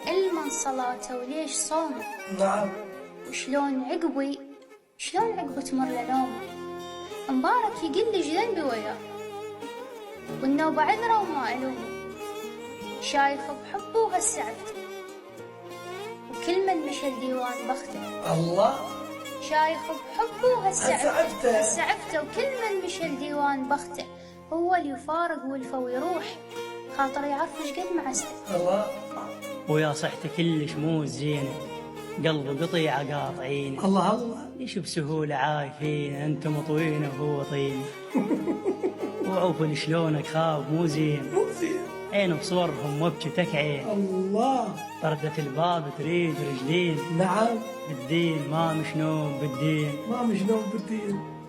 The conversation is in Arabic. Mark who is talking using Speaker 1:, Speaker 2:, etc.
Speaker 1: المن صلاته وليش صومه.
Speaker 2: نعم.
Speaker 1: وشلون عقبي تمر لنومه. مبارك يقلج ذنبي وياه، والنوبة عذره وما ألومه. شايف بحبه وهسه عفته، وكل من مشى الديوان بخته.
Speaker 2: الله.
Speaker 1: شايف بحبه وهسه
Speaker 2: عفته
Speaker 1: وكل من مشى الديوان بخته. هو اللي يفارق والفا ويروح، خاطر يعرف ايش قد معسته.
Speaker 2: الله.
Speaker 3: ويا صحته كلش مو زينه، قلبه قطيعه قاطعينه.
Speaker 2: الله الله.
Speaker 3: ليش بسهوله عايفين انتم طوينه وهو طين. وعوفن شلونك خاب مو زين، عين بصورهم وبجتك عين.
Speaker 2: الله.
Speaker 3: طردة الباب تريد رجلين.
Speaker 2: نعم.
Speaker 3: بالدين ما مشنون بالدين.
Speaker 2: ما مشنون بالدين.